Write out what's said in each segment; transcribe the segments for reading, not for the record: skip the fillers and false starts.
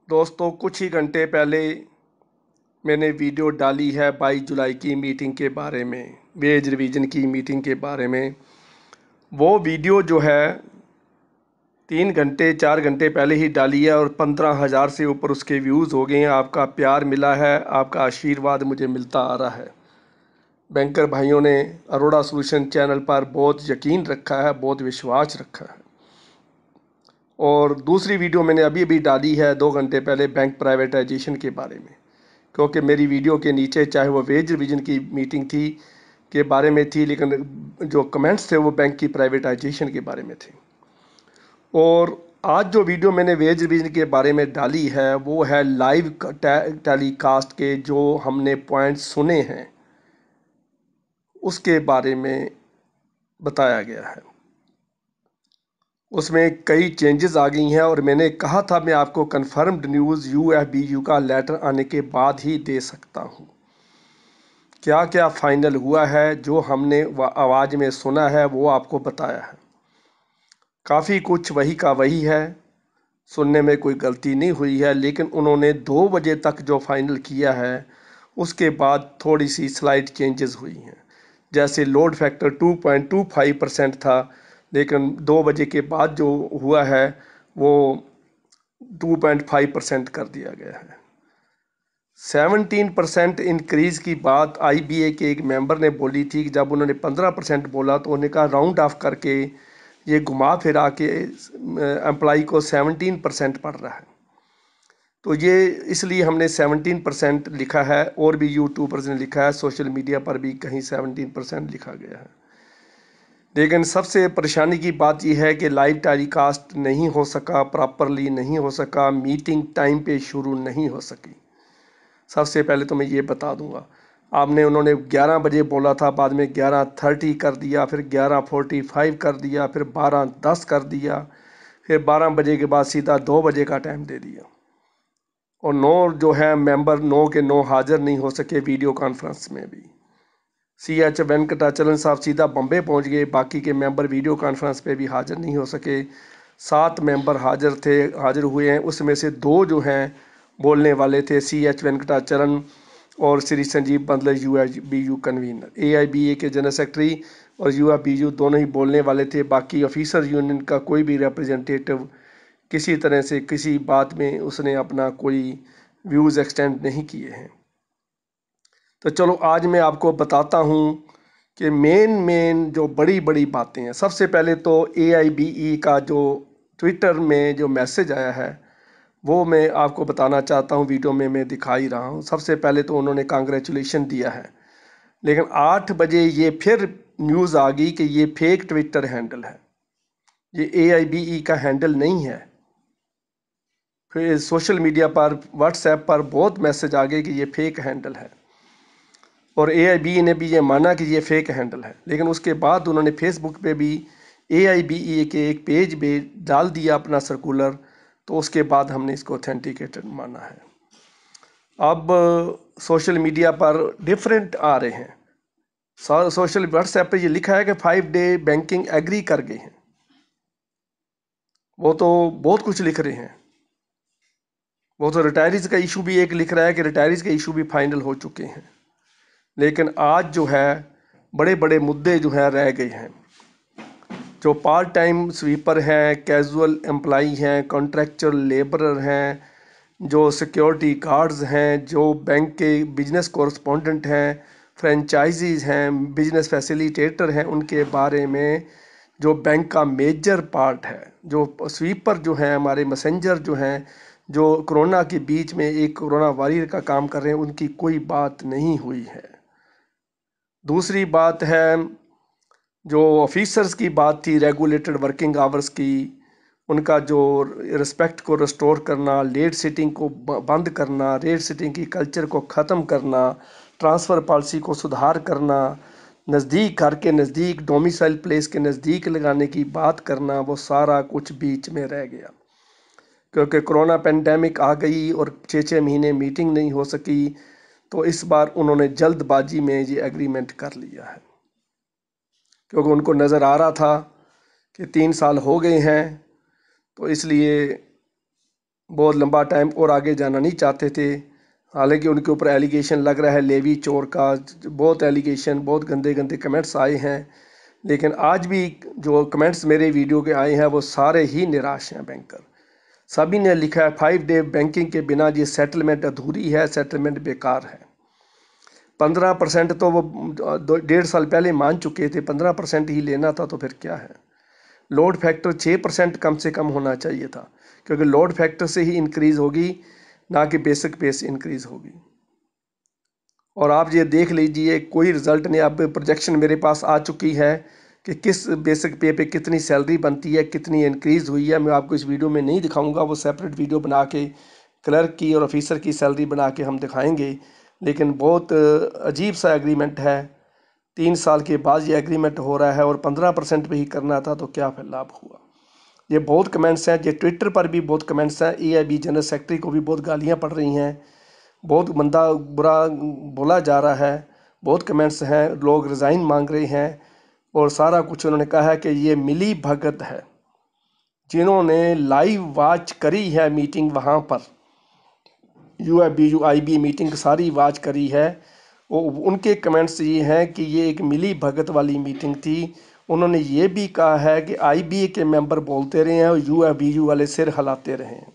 दोस्तों, कुछ ही घंटे पहले मैंने वीडियो डाली है 22 जुलाई की मीटिंग के बारे में, वेज रिवीजन की मीटिंग के बारे में। वो वीडियो जो है 3 घंटे 4 घंटे पहले ही डाली है और 15,000 से ऊपर उसके व्यूज़ हो गए हैं। आपका प्यार मिला है, आपका आशीर्वाद मुझे मिलता आ रहा है। बैंकर भाइयों ने अरोड़ा सॉल्यूशन चैनल पर बहुत यकीन रखा है, बहुत विश्वास रखा है। और दूसरी वीडियो मैंने अभी अभी डाली है 2 घंटे पहले बैंक प्राइवेटाइजेशन के बारे में, क्योंकि मेरी वीडियो के नीचे चाहे वो वेज रिवीजन की मीटिंग थी के बारे में थी, लेकिन जो कमेंट्स थे वो बैंक की प्राइवेटाइजेशन के बारे में थे। और आज जो वीडियो मैंने वेज रिवीजन के बारे में डाली है वो है लाइव टेलीकास्ट के जो हमने पॉइंट्स सुने हैं उसके बारे में बताया गया है। उसमें कई चेंजेस आ गई हैं और मैंने कहा था मैं आपको कंफर्म्ड न्यूज़ यूएफबीयू का लेटर आने के बाद ही दे सकता हूँ। क्या क्या फाइनल हुआ है, जो हमने आवाज़ में सुना है वो आपको बताया है। काफ़ी कुछ वही का वही है, सुनने में कोई गलती नहीं हुई है, लेकिन उन्होंने 2 बजे तक जो फाइनल किया है उसके बाद थोड़ी सी स्लाइड चेंजेस हुई हैं। जैसे लोड फैक्टर 2.25% था, लेकिन 2 बजे के बाद जो हुआ है वो 2.5% कर दिया गया है। 17% इंक्रीज़ की बात आईबीए के एक मेंबर ने बोली थी कि जब उन्होंने 15% बोला तो उन्होंने कहा राउंड ऑफ करके ये घुमा फिरा के एम्प्लॉई को 17% पड़ रहा है। तो ये इसलिए हमने 17% लिखा है, और भी 2% लिखा है, सोशल मीडिया पर भी कहीं 17% लिखा गया है। लेकिन सबसे परेशानी की बात यह है कि लाइव टेलीकास्ट नहीं हो सका, प्रॉपरली नहीं हो सका, मीटिंग टाइम पे शुरू नहीं हो सकी। सबसे पहले तो मैं ये बता दूंगा, आपने उन्होंने 11 बजे बोला था, बाद में 11:30 कर दिया, फिर 11:45 कर दिया, फिर 12:10 कर दिया, फिर 12 बजे के बाद सीधा 2 बजे का टाइम दे दिया। और 9 जो है मेंबर 9 के 9 हाजिर नहीं हो सके वीडियो कॉन्फ्रेंस में भी। CH वेंकटाचलन साहब सीधा बम्बे पहुंच गए, बाकी के मेंबर वीडियो कॉन्फ्रेंस पे भी हाजिर नहीं हो सके। 7 मेंबर हाजिर हुए हैं, उसमें से 2 जो हैं बोलने वाले थे, CH वेंकटाचलन और Shri Sanjeev Bandle UIBU convener. AIBA के जनरल सेक्रेटरी और UIBU दोनों ही बोलने वाले थे। बाकी ऑफिसर यूनियन का कोई भी रिप्रेजेंटेटिव किसी तरह से किसी बात में उसने अपना कोई व्यूज़ एक्सटेंड नहीं किए हैं। तो चलो आज मैं आपको बताता हूँ कि मेन जो बड़ी बड़ी बातें हैं। सबसे पहले तो AIBE का जो ट्विटर में जो मैसेज आया है वो मैं आपको बताना चाहता हूँ, वीडियो में मैं दिखा ही रहा हूँ। सबसे पहले तो उन्होंने कांग्रेचुलेशन दिया है, लेकिन 8 बजे ये फिर न्यूज़ आ गई कि ये फेक ट्विटर हैंडल है, ये AIBE का हैंडल नहीं है। फिर सोशल मीडिया पर व्हाट्सएप पर बहुत मैसेज आ गए कि ये फेक हैंडल है, और AIBE ने भी ये माना कि ये फेक हैंडल है। लेकिन उसके बाद उन्होंने फेसबुक पे भी AIBE के एक पेज पे डाल दिया अपना सर्कुलर, तो उसके बाद हमने इसको ऑथेंटिकेटेड माना है। अब सोशल मीडिया पर डिफरेंट आ रहे हैं। सोशल व्हाट्सएप पे ये लिखा है कि 5 डे बैंकिंग एग्री कर गए हैं, वो तो बहुत कुछ लिख रहे हैं। वो तो रिटायरीज का इशू भी एक लिख रहा है कि रिटायरीज के इशू भी फाइनल हो चुके हैं। लेकिन आज जो है बड़े बड़े मुद्दे जो है रह गए हैं। जो पार्ट टाइम स्वीपर हैं, कैजुअल एम्प्लाई हैं, कॉन्ट्रैक्चुअल लेबरर हैं, जो सिक्योरिटी गार्ड्स हैं, जो बैंक के बिजनेस कॉरस्पॉन्डेंट हैं, फ्रेंचाइजीज हैं, बिजनेस फैसिलिटेटर हैं, उनके बारे में जो बैंक का मेजर पार्ट है, जो स्वीपर जो हैं, हमारे मैसेंजर जो हैं, जो कोरोना के बीच में एक कोरोना वॉरियर का काम कर रहे हैं, उनकी कोई बात नहीं हुई है। दूसरी बात है, जो ऑफिसर्स की बात थी रेगुलेटेड वर्किंग आवर्स की, उनका जो रिस्पेक्ट को रिस्टोर करना, लेट सिटिंग को बंद करना, लेट सिटिंग की कल्चर को ख़त्म करना, ट्रांसफ़र पॉलिसी को सुधार करना, नज़दीक घर के नज़दीक डोमिसाइल प्लेस के नज़दीक लगाने की बात करना, वो सारा कुछ बीच में रह गया। क्योंकि कोरोना पेंडेमिक आ गई और 6-6 महीने मीटिंग नहीं हो सकी, तो इस बार उन्होंने जल्दबाजी में ये एग्रीमेंट कर लिया है। क्योंकि उनको नज़र आ रहा था कि 3 साल हो गए हैं, तो इसलिए बहुत लंबा टाइम और आगे जाना नहीं चाहते थे। हालांकि उनके ऊपर एलिगेशन लग रहा है लेवी चोर का, बहुत एलिगेशन, बहुत गंदे गंदे कमेंट्स आए हैं। लेकिन आज भी जो कमेंट्स मेरे वीडियो के आए हैं वो सारे ही निराश हैं बैंकर। सभी ने लिखा है 5 डे बैंकिंग के बिना ये सेटलमेंट अधूरी है, सेटलमेंट बेकार है। 15% तो वो 1.5 साल पहले मान चुके थे, 15% ही लेना था तो फिर क्या है। लोड फैक्टर 6% कम से कम होना चाहिए था, क्योंकि लोड फैक्टर से ही इंक्रीज़ होगी, ना कि बेसिक पे से इंक्रीज़ होगी। और आप ये देख लीजिए, कोई रिज़ल्ट नहीं। अब प्रोजेक्शन मेरे पास आ चुकी है कि किस बेसिक पे कितनी सैलरी बनती है, कितनी इंक्रीज़ हुई है। मैं आपको इस वीडियो में नहीं दिखाऊंगा, वो सेपरेट वीडियो बना के क्लर्क की और ऑफिसर की सैलरी बना के हम दिखाएंगे। लेकिन बहुत अजीब सा एग्रीमेंट है, 3 साल के बाद ये एग्रीमेंट हो रहा है और 15% पे ही करना था, तो क्या फिर लाभ हुआ। ये बहुत कमेंट्स हैं, ये ट्विटर पर भी बहुत कमेंट्स हैं। AIB जनरल सेक्रेटरी को भी बहुत गालियाँ पड़ रही हैं, बहुत मंदा बुरा बोला जा रहा है, बहुत कमेंट्स हैं, लोग रिज़ाइन मांग रहे हैं। और सारा कुछ उन्होंने कहा है कि ये मिली भगत है। जिन्होंने लाइव वॉच करी है मीटिंग, वहाँ पर UIB मीटिंग सारी वॉच करी है, वो उनके कमेंट्स ये हैं कि ये एक मिली भगत वाली मीटिंग थी। उन्होंने ये भी कहा है कि IBA के मेंबर बोलते रहे हैं और UIB वाले सिर हिलाते रहे हैं,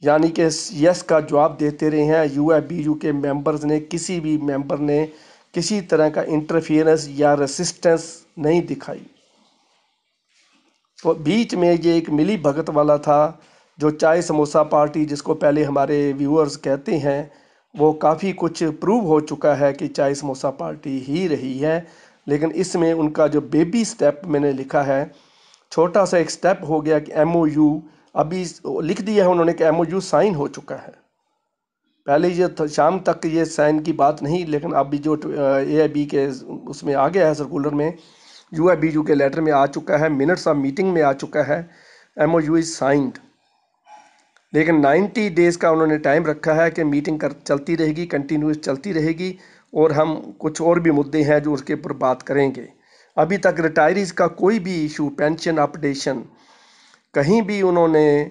यानी कि यस का जवाब देते रहे हैं। UIB के मेंबर्स ने, किसी भी मेंबर ने किसी तरह का इंटरफियरेंस या रेसिस्टेंस नहीं दिखाई। तो बीच में ये एक मिली भगत वाला था, जो चाय समोसा पार्टी, जिसको पहले हमारे व्यूअर्स कहते हैं, वो काफ़ी कुछ प्रूव हो चुका है कि चाय समोसा पार्टी ही रही है। लेकिन इसमें उनका जो बेबी स्टेप मैंने लिखा है, छोटा सा एक स्टेप हो गया कि MOU अभी लिख दिया है उन्होंने कि MOU साइन हो चुका है। पहले ये शाम तक ये साइन की बात नहीं, लेकिन अभी जो AIB के उसमें आ गया है सर्कुलर में, UIB के लेटर में आ चुका है, मिनट्स ऑफ मीटिंग में आ चुका है, MOU इज साइंड। लेकिन 90 डेज़ का उन्होंने टाइम रखा है कि मीटिंग चलती रहेगी, कंटिन्यूस चलती रहेगी। और हम कुछ और भी मुद्दे हैं जो उसके ऊपर बात करेंगे। अभी तक रिटायरीज़ का कोई भी इशू, पेंशन अपडेशन, कहीं भी उन्होंने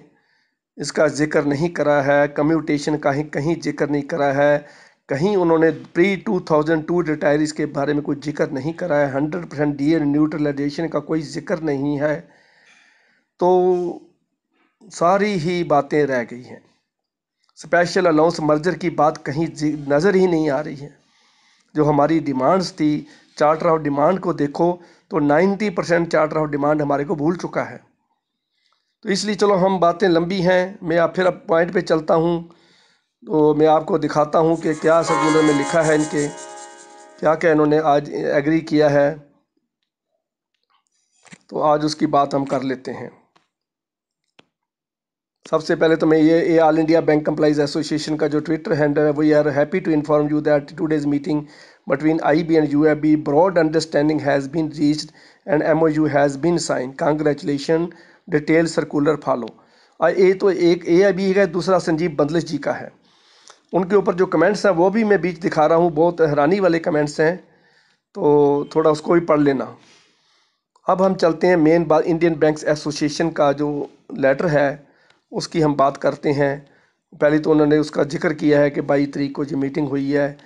इसका जिक्र नहीं करा है। कम्यूटेशन का ही कहीं जिक्र नहीं करा है। कहीं उन्होंने pre-2002 रिटायरीज़ के बारे में कोई जिक्र नहीं करा है। 100% DA न्यूट्रलाइजेशन का कोई जिक्र नहीं है। तो सारी ही बातें रह गई हैं। स्पेशल अलाउंस मर्जर की बात कहीं नज़र ही नहीं आ रही है। जो हमारी डिमांड्स थी, चार्टर ऑफ डिमांड को देखो तो 90% चार्टर ऑफ डिमांड हमारे को भूल चुका है। तो इसलिए चलो, हम बातें लंबी हैं, मैं अब फिर पॉइंट पे चलता हूँ। तो मैं आपको दिखाता हूँ कि क्या सर्कुलर में लिखा है, इनके क्या क्या इन्होंने आज एग्री किया है। तो आज उसकी बात हम कर लेते हैं। सबसे पहले तो मैं ये all India bank employees association का जो ट्विटर हैंडल है, we are happy to inform you that today's meeting between IB and UIB broad understanding has been reached and MOU has been signed. Congratulations. Detail circular follow. ये तो एक AIB है, दूसरा संजीव बंदलिश जी का है। उनके ऊपर जो कमेंट्स हैं वो भी मैं बीच दिखा रहा हूँ, बहुत हैरानी वाले कमेंट्स हैं, तो थोड़ा उसको भी पढ़ लेना। अब हम चलते हैं मेन बात, इंडियन बैंक्स एसोसिएशन का जो लेटर है उसकी हम बात करते हैं। पहले तो उन्होंने उसका जिक्र किया है कि 22 तारीख को जो मीटिंग हुई है,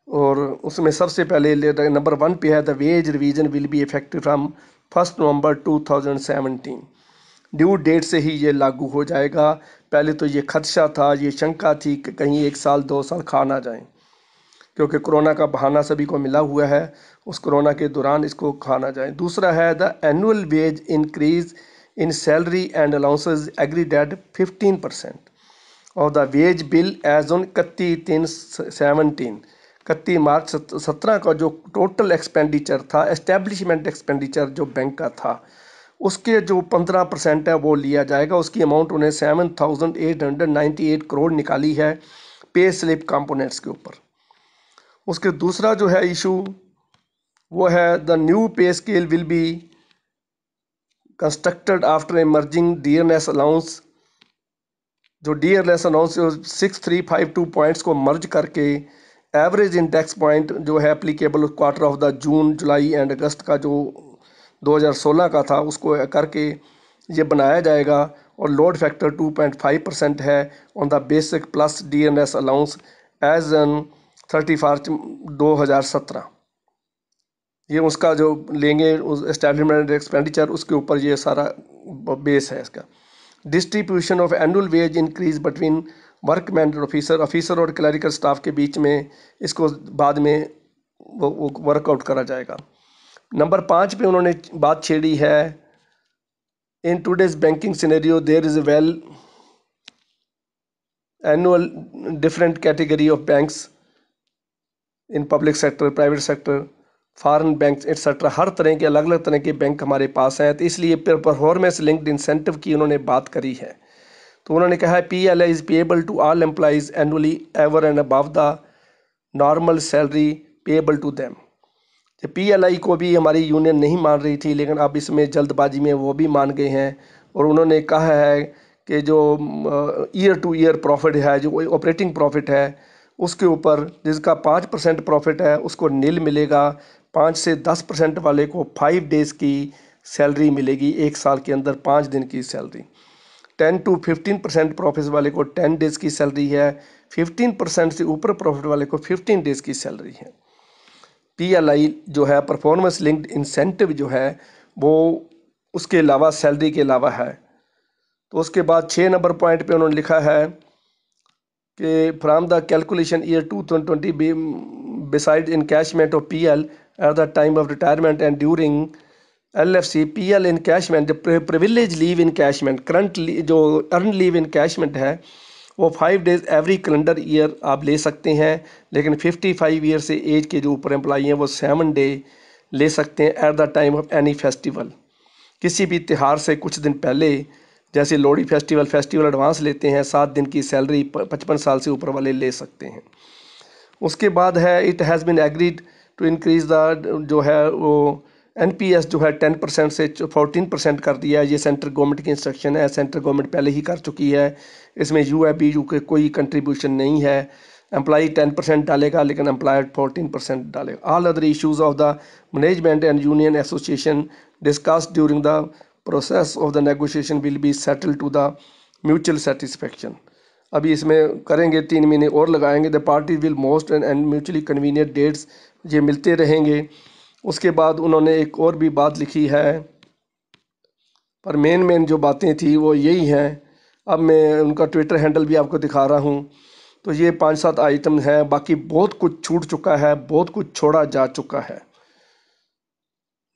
और उसमें सबसे पहले नंबर 1 पे है the wage revision will be effective from 1 November 2017। Due date से ही ये लागू हो जाएगा। पहले तो ये खदशा था, ये शंका थी कि कहीं 1 साल 2 साल खा ना जाएं, क्योंकि कोरोना का बहाना सभी को मिला हुआ है, उस कोरोना के दौरान इसको खा ना जाए। दूसरा है the annual wage increase in salary and allowances agreed at 15% और the wage bill as on 31/3/17, 31 मार्च 2017 का जो टोटल एक्सपेंडिचर था, एस्टेब्लिशमेंट एक्सपेंडिचर जो बैंक का था, उसके जो 15% है वो लिया जाएगा। उसकी अमाउंट उन्हें 7,898 करोड़ निकाली है पे स्लिप कंपोनेंट्स के ऊपर। उसके दूसरा जो है इशू वो है the new pay scale will be constructed after emerging dearness allowance. जो डियरनेस अलाउंस 6352 पॉइंट्स को मर्ज करके एवरेज इंडेक्स पॉइंट जो है applicable quarter of the June July and August का जो 2016 का था, उसको करके ये बनाया जाएगा और लोड फैक्टर 2.5% है on the basic plus DNS allowance as on 30 March 2017। ये उसका जो लेंगे उस एस्टेब्लिशमेंट एक्सपेंडिचर उसके ऊपर ये सारा बेस है इसका। Distribution of annual wage increase between workmen और ऑफिसर और क्लरिकल स्टाफ के बीच में, इसको बाद में वो वर्कआउट करा जाएगा। नंबर 5 पे उन्होंने बात छेड़ी है, in today's banking scenario there is well annual different category of banks in public sector, private sector, foreign bank etcetera, हर तरह के अलग अलग तरह के बैंक हमारे पास हैं। तो इसलिए परफॉर्मेंस लिंक्ड इंसेंटिव की उन्होंने बात करी है। तो उन्होंने कहा है PLI is payable to all employees annually over and above the normal salary payable to them. PLI को भी हमारी यूनियन नहीं मान रही थी, लेकिन अब इसमें जल्दबाजी में वो भी मान गए हैं और उन्होंने कहा है कि जो ईयर टू ईयर प्रॉफिट है, जो ऑपरेटिंग प्रॉफिट है, उसके ऊपर जिसका 5% प्रॉफिट है उसको नील मिलेगा, 5 से 10% वाले को 5 डेज़ की सैलरी मिलेगी, एक साल के अंदर 5 दिन की सैलरी। 10 to 15% प्रॉफिट वाले को 10 डेज़ की सैलरी है, 15% से ऊपर प्रॉफिट वाले को 15 डेज़ की सैलरी है। PLI जो है परफॉर्मेंस लिंक्ड इंसेंटिव जो है वो उसके अलावा सैलरी के अलावा है। तो उसके बाद 6 नंबर पॉइंट पे उन्होंने लिखा है कि from the calculation year 2020 beside encashment of PL at the time of retirement and during LFC, PL encashment, जो प्रिविलेज लीव इनकैशमेंट, करंट जो अर्न लीव इनकैशमेंट है वो 5 डेज़ एवरी कैलेंडर ईयर आप ले सकते हैं, लेकिन 55 ईयर से एज के जो ऊपर एम्प्लॉई हैं वो 7 डे ले सकते हैं at the time of any festival. किसी भी त्यौहार से कुछ दिन पहले, जैसे लोहड़ी फेस्टिवल एडवांस लेते हैं, 7 दिन की सैलरी 55 साल से ऊपर वाले ले सकते हैं। उसके बाद है it has been agreed to increase the जो है वो NPS जो है 10% से 14% कर दिया है। ये सेंट्रल गवर्नमेंट की इंस्ट्रक्शन है, सेंट्रल गवर्नमेंट पहले ही कर चुकी है, इसमें UAB के कोई कंट्रीब्यूशन नहीं है। एम्प्लॉई 10% डालेगा लेकिन एम्प्लॉयर 14% डालेगा। All other issues of the management and union association discussed during the process of the negotiation will be settle to the mutual satisfaction. अभी इसमें करेंगे, 3 महीने और लगाएंगे। The party will most and mutually convenient dates, ये मिलते रहेंगे। उसके बाद उन्होंने एक और भी बात लिखी है, पर मेन जो बातें थी वो यही हैं। अब मैं उनका ट्विटर हैंडल भी आपको दिखा रहा हूँ। तो ये 5-7 आइटम हैं, बाकी बहुत कुछ छूट चुका है, बहुत कुछ छोड़ा जा चुका है।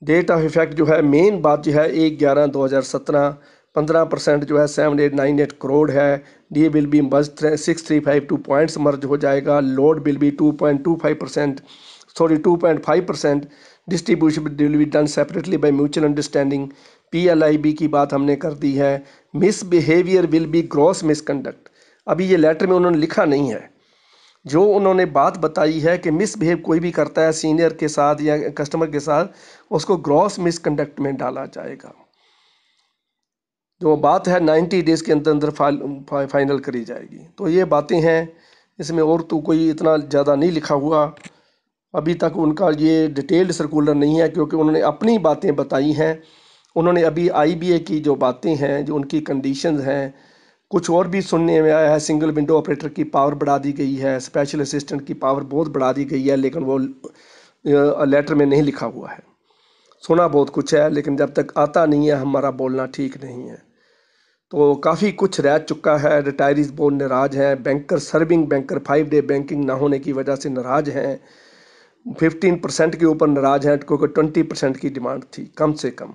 डेट ऑफ इफेक्ट जो है, मेन बात जो है 1/11/2017, 15% जो है 7898 करोड़ है। D will be merge 6352 points merge हो जाएगा। Load will be 2.25%, sorry 2.5%। Distribution will be done separately by mutual understanding. PLIB की बात हमने कर दी है। Misbehaviour will be gross misconduct, अभी ये लेटर में उन्होंने लिखा नहीं है। जो उन्होंने बात बताई है कि मिसबिहेव कोई भी करता है सीनियर के साथ या कस्टमर के साथ, उसको ग्रॉस मिसकंडक्ट में डाला जाएगा। जो बात है 90 डेज़ के अंदर अंदर फाइनल करी जाएगी। तो ये बातें हैं, इसमें और तो कोई इतना ज़्यादा नहीं लिखा हुआ। अभी तक उनका ये डिटेल्ड सर्कुलर नहीं है, क्योंकि उन्होंने अपनी बातें बताई हैं। उन्होंने अभी IBA की जो बातें हैं, जो उनकी कंडीशंस हैं, कुछ और भी सुनने में आया है। सिंगल विंडो ऑपरेटर की पावर बढ़ा दी गई है, स्पेशल असिस्टेंट की पावर बहुत बढ़ा दी गई है, लेकिन वो लेटर में नहीं लिखा हुआ है। सुना बहुत कुछ है, लेकिन जब तक आता नहीं है हमारा बोलना ठीक नहीं है। तो काफ़ी कुछ रह चुका है। रिटायरीज बहुत नाराज़ हैं। Banker, serving banker 5 day banking ना होने की वजह से नाराज़ हैं। 15% के ऊपर नाराज़ हैं, क्योंकि 20% की डिमांड थी कम से कम।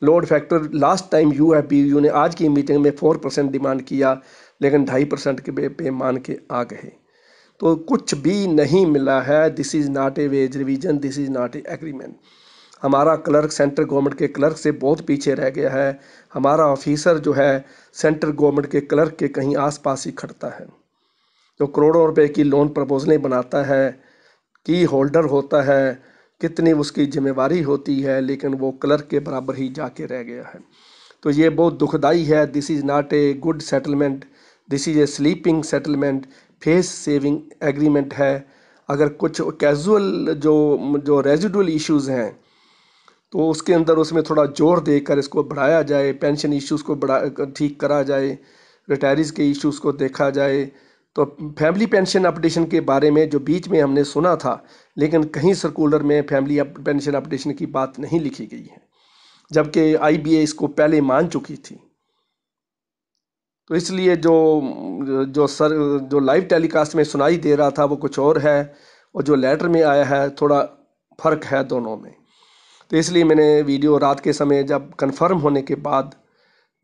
Load factor last time UFBU ने आज की मीटिंग में 4% डिमांड किया, लेकिन 2.5% के पे मान के आ गए। तो कुछ भी नहीं मिला है। This is not a veg revision, this is not a agreement. हमारा क्लर्क सेंट्रल गवर्नमेंट के क्लर्क से बहुत पीछे रह गया है। हमारा ऑफिसर जो है सेंट्रल गवर्नमेंट के क्लर्क के कहीं आसपास ही खड़ता है। जो करोड़ों रुपए की लोन प्रपोजलें बनाता है, की होल्डर होता है, कितनी उसकी जिम्मेवारी होती है, लेकिन वो क्लर्क के बराबर ही जाके रह गया है। तो ये बहुत दुखदाई है। This is not a good settlement, this is a sleeping settlement, face saving agreement है। अगर कुछ कैजुअल जो रेजिडुअल इश्यूज़ हैं तो उसके अंदर उसमें थोड़ा जोर देकर इसको बढ़ाया जाए, पेंशन इश्यूज़ को बढ़ा ठीक करा जाए, रिटायरीज़ के इश्यूज़ को देखा जाए। तो फैमिली पेंशन अपडेशन के बारे में जो बीच में हमने सुना था, लेकिन कहीं सर्कुलर में फैमिली पेंशन अपडेशन की बात नहीं लिखी गई है, जबकि आईबीए इसको पहले मान चुकी थी। तो इसलिए जो लाइव टेलीकास्ट में सुनाई दे रहा था वो कुछ और है, और जो लेटर में आया है थोड़ा फ़र्क है दोनों में। तो इसलिए मैंने वीडियो रात के समय जब कंफर्म होने के बाद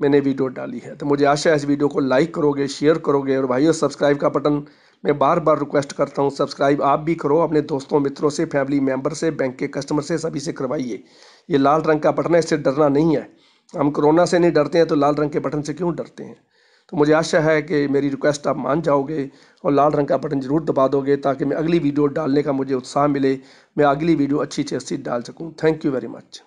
मैंने वीडियो डाली है। तो मुझे आशा है इस वीडियो को लाइक करोगे, शेयर करोगे, और भाइयों सब्सक्राइब का बटन मैं बार बार रिक्वेस्ट करता हूँ, सब्सक्राइब आप भी करो, अपने दोस्तों मित्रों से, फैमिली मेम्बर से, बैंक के कस्टमर से, सभी से करवाइए। ये लाल रंग का बटन है, इससे डरना नहीं है। हम कोरोना से नहीं डरते हैं तो लाल रंग के बटन से क्यों डरते हैं। तो मुझे आशा है कि मेरी रिक्वेस्ट आप मान जाओगे और लाल रंग का बटन ज़रूर दबा दोगे, ताकि मैं अगली वीडियो डालने का मुझे उत्साह मिले, मैं अगली वीडियो अच्छी से अच्छी डाल सकूँ। Thank you very much.